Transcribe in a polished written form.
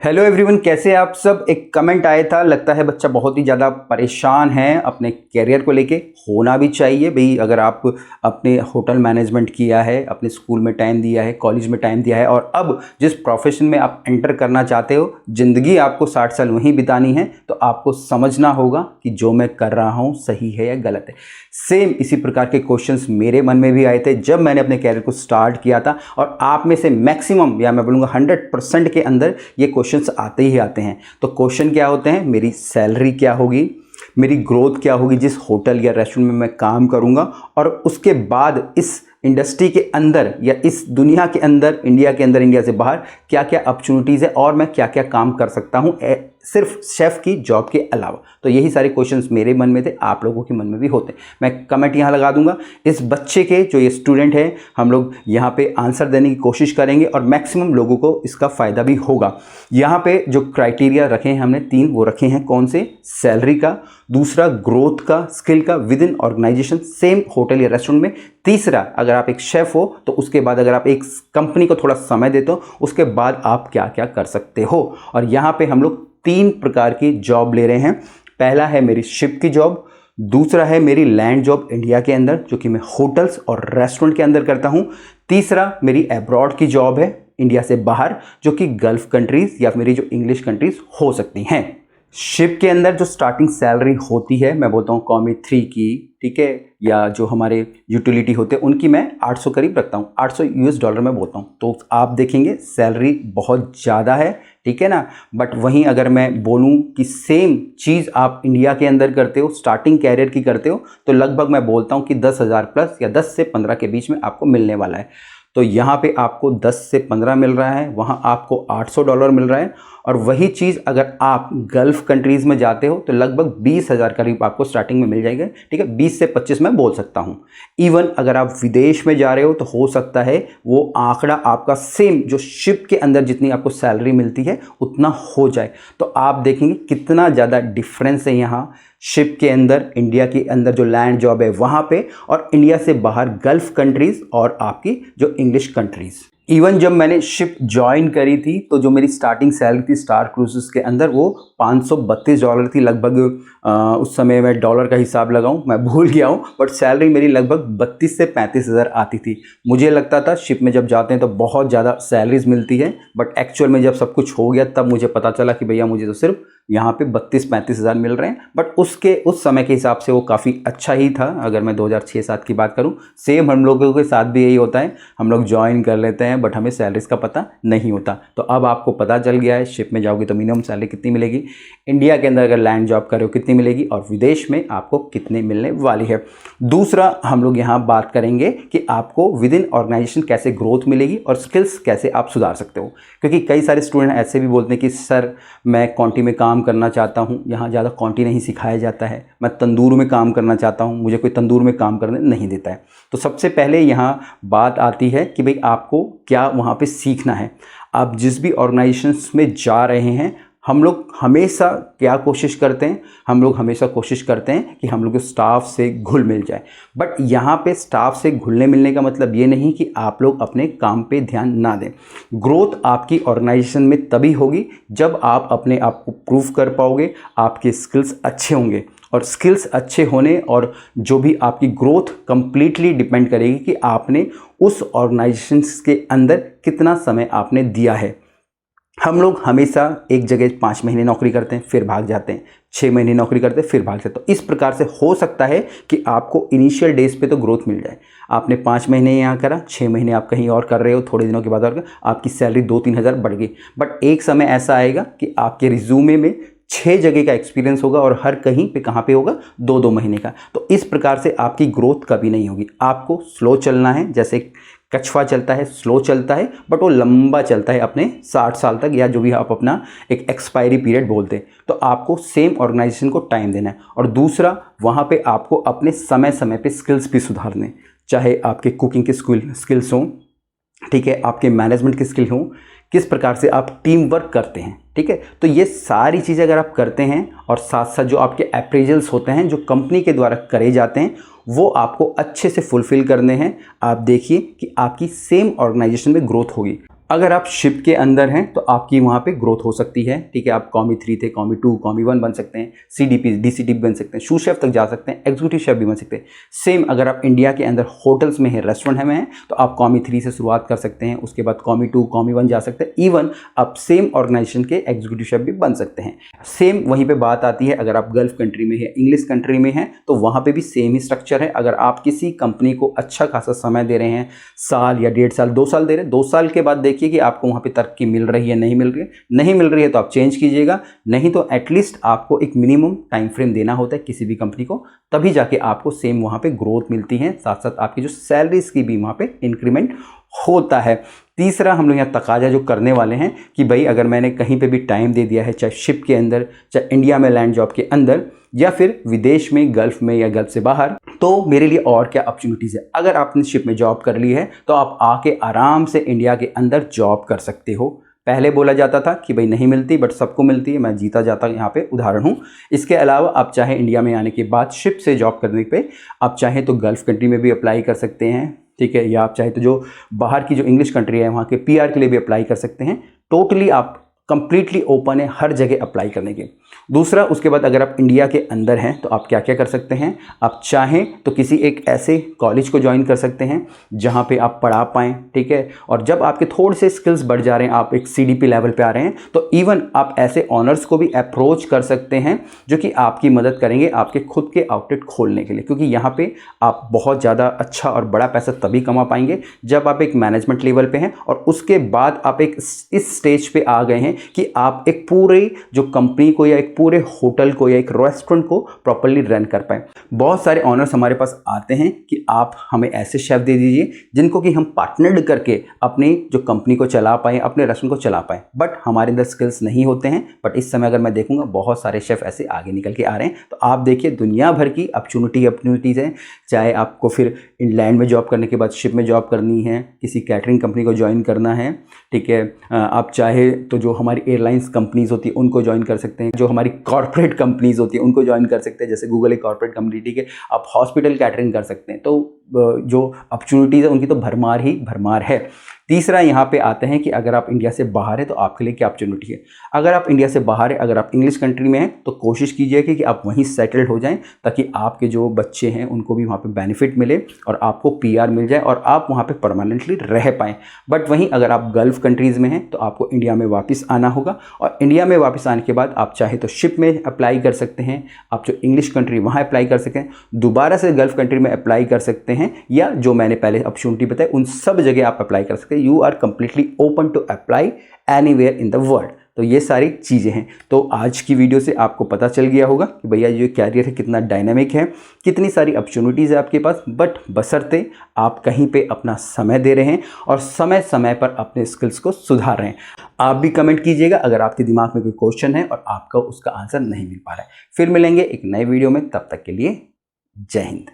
Hello everyone, कैसे आप सब। एक कमेंट आया था, लगता है बच्चा बहुत ही ज़्यादा परेशान है अपने कैरियर को लेके। होना भी चाहिए भाई। अगर आप अपने होटल मैनेजमेंट किया है, अपने स्कूल में टाइम दिया है, कॉलेज में टाइम दिया है और अब जिस प्रोफेशन में आप एंटर करना चाहते हो, ज़िंदगी आपको 60 साल वहीं बितानी है, तो आपको समझना होगा कि जो मैं कर रहा हूँ सही है या गलत है। सेम इसी प्रकार के क्वेश्चंस मेरे मन में भी आए थे जब मैंने अपने कैरियर को स्टार्ट किया था। और आप में से मैक्सिमम, या मैं बोलूँगा 100% के अंदर ये क्वेश्चंस आते ही आते हैं। तो क्वेश्चन क्या होते हैं? मेरी सैलरी क्या होगी, मेरी ग्रोथ क्या होगी जिस होटल या रेस्टोरेंट में मैं काम करूंगा, और उसके बाद इस इंडस्ट्री के अंदर या इस दुनिया के अंदर, इंडिया के अंदर, इंडिया से बाहर क्या क्या अपॉर्चुनिटीज़ है और मैं क्या क्या काम कर सकता हूं सिर्फ शेफ़ की जॉब के अलावा। तो यही सारे क्वेश्चंस मेरे मन में थे, आप लोगों के मन में भी होते हैं। मैं कमेंट यहाँ लगा दूंगा। इस बच्चे के जो ये स्टूडेंट है, हम लोग यहाँ पे आंसर देने की कोशिश करेंगे और मैक्सिमम लोगों को इसका फ़ायदा भी होगा। यहाँ पे जो क्राइटेरिया रखे हैं हमने 3, वो रखे हैं कौन से? सैलरी का, दूसरा ग्रोथ का, स्किल का within organisation same hotel या रेस्टोरेंट में, तीसरा अगर आप एक शेफ़ हो तो उसके बाद अगर आप एक कंपनी को थोड़ा समय देते हो उसके बाद आप क्या क्या कर सकते हो। और यहाँ पे हम लोग 3 प्रकार की जॉब ले रहे हैं। पहला है मेरी शिप की जॉब, दूसरा है मेरी लैंड जॉब इंडिया के अंदर जो कि मैं होटल्स और रेस्टोरेंट के अंदर करता हूं, तीसरा मेरी अब्रॉड की जॉब है इंडिया से बाहर जो कि गल्फ कंट्रीज या मेरी जो इंग्लिश कंट्रीज हो सकती हैं। शिप के अंदर जो स्टार्टिंग सैलरी होती है, मैं बोलता हूँ कॉमी 3 की, ठीक है, या जो हमारे यूटिलिटी होते हैं उनकी मैं 800 करीब रखता हूँ, $800 में बोलता हूँ। तो आप देखेंगे सैलरी बहुत ज़्यादा है, ठीक है ना। बट वहीं अगर मैं बोलूँ कि सेम चीज़ आप इंडिया के अंदर करते हो, स्टार्टिंग कैरियर की करते हो, तो लगभग मैं बोलता हूँ कि 10,000 प्लस या 10 से 15 के बीच में आपको मिलने वाला है। तो यहाँ पे आपको 10 से 15 मिल रहा है, वहाँ आपको $800 मिल रहा है। और वही चीज़ अगर आप गल्फ़ कंट्रीज़ में जाते हो तो लगभग 20,000 करीब आपको स्टार्टिंग में मिल जाएगा, ठीक है। 20 से 25 मैं बोल सकता हूँ। इवन अगर आप विदेश में जा रहे हो तो हो सकता है वो आंकड़ा आपका सेम जो शिप के अंदर जितनी आपको सैलरी मिलती है उतना हो जाए। तो आप देखेंगे कितना ज़्यादा डिफरेंस है यहाँ शिप के अंदर, इंडिया के अंदर जो लैंड जॉब है वहाँ पे, और इंडिया से बाहर गल्फ़ कंट्रीज़ और आपकी जो इंग्लिश कंट्रीज़। इवन जब मैंने शिप ज्वाइन करी थी तो जो मेरी स्टार्टिंग सैलरी थी स्टार क्रूजेस के अंदर वो $532 थी लगभग। उस समय मैं डॉलर का हिसाब लगाऊं मैं भूल गया हूं, बट सैलरी मेरी लगभग 32 से 35 हज़ार आती थी। मुझे लगता था शिप में जब जाते हैं तो बहुत ज़्यादा सैलरीज मिलती है, बट एक्चुअल में जब सब कुछ हो गया तब मुझे पता चला कि भैया मुझे तो सिर्फ यहाँ पे 32-35 हज़ार मिल रहे हैं। बट उस समय के हिसाब से वो काफ़ी अच्छा ही था। अगर मैं 2006-07 की बात करूँ, सेम हम लोगों के साथ भी यही होता है, हम लोग ज्वाइन कर लेते हैं बट हमें सैलरीज का पता नहीं होता। तो अब आपको पता चल गया है शिप में जाओगे तो मिनिमम सैलरी कितनी मिलेगी, इंडिया के अंदर अगर लैंड जॉब कर रहे हो कितनी मिलेगी, और विदेश में आपको कितने मिलने वाली है। दूसरा हम लोग यहाँ बात करेंगे कि आपको विद इन ऑर्गेनाइजेशन कैसे ग्रोथ मिलेगी और स्किल्स कैसे आप सुधार सकते हो। क्योंकि कई सारे स्टूडेंट ऐसे भी बोलते हैं कि सर मैं क्वांटी में काम करना चाहता हूँ, यहाँ ज़्यादा क्वांटी नहीं सिखाया जाता है, मैं तंदूर में काम करना चाहता हूँ, मुझे कोई तंदूर में काम करने नहीं देता है। तो सबसे पहले यहाँ बात आती है कि भाई आपको क्या वहाँ पे सीखना है। आप जिस भी ऑर्गेनाइजेशंस में जा रहे हैं, हम लोग हमेशा क्या कोशिश करते हैं, हम लोग हमेशा कोशिश करते हैं कि हम लोग स्टाफ से घुल मिल जाए। बट यहाँ पे स्टाफ से घुलने मिलने का मतलब ये नहीं कि आप लोग अपने काम पे ध्यान ना दें। ग्रोथ आपकी ऑर्गेनाइजेशन में तभी होगी जब आप अपने आप को प्रूव कर पाओगे, आपके स्किल्स अच्छे होंगे। और स्किल्स अच्छे होने और जो भी आपकी ग्रोथ कंप्लीटली डिपेंड करेगी कि आपने उस ऑर्गेनाइजेशन के अंदर कितना समय आपने दिया है। हम लोग हमेशा एक जगह 5 महीने नौकरी करते हैं फिर भाग जाते हैं, 6 महीने नौकरी करते हैं फिर भाग जाते हैं। तो इस प्रकार से हो सकता है कि आपको इनिशियल डेज पे तो ग्रोथ मिल जाए। आपने 5 महीने यहाँ करा, 6 महीने आप कहीं और कर रहे हो, थोड़े दिनों के बाद और आपकी सैलरी 2-3 हज़ार बढ़ गई। बट एक समय ऐसा आएगा कि आपके रिज्यूमे में 6 जगह का एक्सपीरियंस होगा और हर कहीं पे कहाँ पे होगा 2-2 महीने का। तो इस प्रकार से आपकी ग्रोथ कभी नहीं होगी। आपको स्लो चलना है, जैसे कछुआ चलता है, स्लो चलता है, बट वो लंबा चलता है अपने 60 साल तक, या जो भी आप अपना एक एक्सपायरी पीरियड बोलते हैं। तो आपको सेम ऑर्गेनाइजेशन को टाइम देना है। और दूसरा, वहाँ पे आपको अपने समय समय पे स्किल्स भी सुधारने, चाहे आपके कुकिंग के स्किल्स हों, ठीक है, आपके मैनेजमेंट के स्किल हों, किस प्रकार से आप टीम वर्क करते हैं, ठीक है। तो ये सारी चीज़ें अगर आप करते हैं और साथ साथ जो आपके अप्रेजल्स होते हैं जो कंपनी के द्वारा करे जाते हैं वो आपको अच्छे से फुलफिल करने हैं, आप देखिए कि आपकी सेम ऑर्गेनाइजेशन में ग्रोथ होगी। अगर आप शिप के अंदर हैं तो आपकी वहाँ पे ग्रोथ हो सकती है, ठीक है। आप कॉमी 3 थे, कॉमी 2, कॉमी 1 बन सकते हैं, CDP DCP बन सकते हैं, शू शेफ तक जा सकते हैं, एग्जीक्यूटिव शेफ भी बन सकते हैं। सेम अगर आप इंडिया के अंदर होटल्स में हैं, रेस्टोरेंट में हैं, तो आप कॉमी 3 से शुरुआत कर सकते हैं, उसके बाद कॉमी 2, कॉमी 1 जा सकते हैं। इवन आप सेम ऑर्गेनाइजेशन के एग्जीक्यूटिव शेफ भी बन सकते हैं। सेम वहीं पे बात आती है, अगर आप गल्फ कंट्री में है, इंग्लिश कंट्री में हैं, तो वहाँ पे भी सेम ही स्ट्रक्चर है। अगर आप किसी कंपनी को अच्छा खासा समय दे रहे हैं, साल या 1.5 साल, 2 साल दे रहे हैं, 2 साल के बाद देखिए कि आपको वहाँ पे तरक्की मिल रही है, नहीं मिल रही है। नहीं मिल रही है तो आप चेंज कीजिएगा, नहीं तो एटलीस्ट आपको एक मिनिमम टाइम फ्रेम देना होता है किसी भी कंपनी को, तभी जाके आपको सेम वहाँ पे ग्रोथ मिलती है, साथ साथ आपकी जो सैलरीज की भी वहाँ पे इंक्रीमेंट होता है। तीसरा हम लोग यहाँ तकाजा जो करने वाले हैं कि भाई अगर मैंने कहीं पे भी टाइम दे दिया है, चाहे शिप के अंदर, चाहे इंडिया में लैंड जॉब के अंदर, या फिर विदेश में, गल्फ में या गल्फ से बाहर, तो मेरे लिए और क्या अपॉर्चुनिटीज़ है। अगर आपने शिप में जॉब कर ली है तो आप आके आराम से इंडिया के अंदर जॉब कर सकते हो। पहले बोला जाता था कि भाई नहीं मिलती, बट सबको मिलती है, मैं जीता जाता यहाँ पे उदाहरण हूँ। इसके अलावा आप चाहे इंडिया में आने के बाद शिप से जॉब करने पे आप चाहे तो गल्फ कंट्री में भी अप्लाई कर सकते हैं, ठीक है, या आप चाहे तो जो बाहर की जो इंग्लिश कंट्री है वहाँ के PR के लिए भी अप्लाई कर सकते हैं। टोटली आप कंप्लीटली ओपन है हर जगह अप्लाई करने के। दूसरा, उसके बाद अगर आप इंडिया के अंदर हैं तो आप क्या क्या कर सकते हैं, आप चाहें तो किसी एक ऐसे कॉलेज को ज्वाइन कर सकते हैं जहां पे आप पढ़ा पाएँ, ठीक है। और जब आपके थोड़े से स्किल्स बढ़ जा रहे हैं, आप एक CDP लेवल पे आ रहे हैं, तो इवन आप ऐसे ऑनर्स को भी अप्रोच कर सकते हैं जो कि आपकी मदद करेंगे आपके खुद के आउटलेट खोलने के लिए, क्योंकि यहाँ पे आप बहुत ज़्यादा अच्छा और बड़ा पैसा तभी कमा पाएंगे जब आप एक मैनेजमेंट लेवल पे हैं और उसके बाद आप एक इस स्टेज पे आ गए हैं कि आप एक पूरे जो कंपनी को या एक पूरे होटल को या एक रेस्टोरेंट को प्रॉपर्ली रन कर पाए। बहुत सारे ऑनर्स हमारे पास आते हैं कि आप हमें ऐसे शेफ दे दीजिए जिनको कि हम पार्टनर्ड करके अपनी जो कंपनी को चला पाएँ, अपने रेस्टोरेंट को चला पाएँ, बट हमारे अंदर स्किल्स नहीं होते हैं। बट इस समय अगर मैं देखूंगा बहुत सारे शेफ ऐसे आगे निकल के आ रहे हैं। तो आप देखिए दुनिया भर की अपॉर्चुनिटीज़ हैं, चाहे आपको फिर इंग्लैंड में जॉब करने के बाद शिप में जॉब करनी है, किसी कैटरिंग कंपनी को ज्वाइन करना है, ठीक है, आप चाहे तो जो हमारी एयरलाइंस कंपनीज होती है उनको ज्वाइन कर सकते हैं, जो हमारी कॉर्पोरेट कंपनीज होती है उनको ज्वाइन कर सकते हैं, जैसे गूगल एक कॉर्पोरेट कंपनी, ठीक है। आप हॉस्पिटल कैटरिंग कर सकते हैं। तो जो अपॉर्चुनिटीज़ है उनकी तो भरमार ही भरमार है। तीसरा यहाँ पे आते हैं कि अगर आप इंडिया से बाहर है तो आपके लिए क्या अपॉर्चुनिटी है। अगर आप इंडिया से बाहर है, अगर आप इंग्लिश कंट्री में हैं, तो कोशिश कीजिए कि आप वहीं सेटल्ड हो जाएं, ताकि आपके जो बच्चे हैं उनको भी वहाँ पे बेनिफिट मिले और आपको PR मिल जाए और आप वहाँ पे परमानेंटली रह पाएँ। बट वहीं अगर आप गल्फ कंट्रीज़ में हैं तो आपको इंडिया में वापस आना होगा, और इंडिया में वापस आने के बाद आप चाहे तो शिप में अप्लाई कर सकते हैं, आप जो इंग्लिश कंट्री वहाँ अप्लाई कर सकते हैं, दोबारा से गल्फ कंट्री में अप्लाई कर सकते हैं, या जो मैंने पहले अपॉर्चुनिटी बताई उन सब जगह आप अप्लाई कर सकते हैं। You are completely open to apply anywhere in the world. तो ये सारी चीज़ें हैं। तो आज की वीडियो से आपको पता चल गया होगा कि भैया ये कैरियर है कितना डायनामिक है, कितनी सारी अपॉर्चुनिटीज़ है आपके पास, बट बशर्ते आप कहीं पे अपना समय दे रहे हैं और समय समय पर अपने स्किल्स को सुधार रहे हैं। आप भी कमेंट कीजिएगा अगर आपके दिमाग में कोई क्वेश्चन है और आपका उसका आंसर नहीं मिल पा रहा है। फिर मिलेंगे एक नए वीडियो में, तब तक के लिए जय हिंद।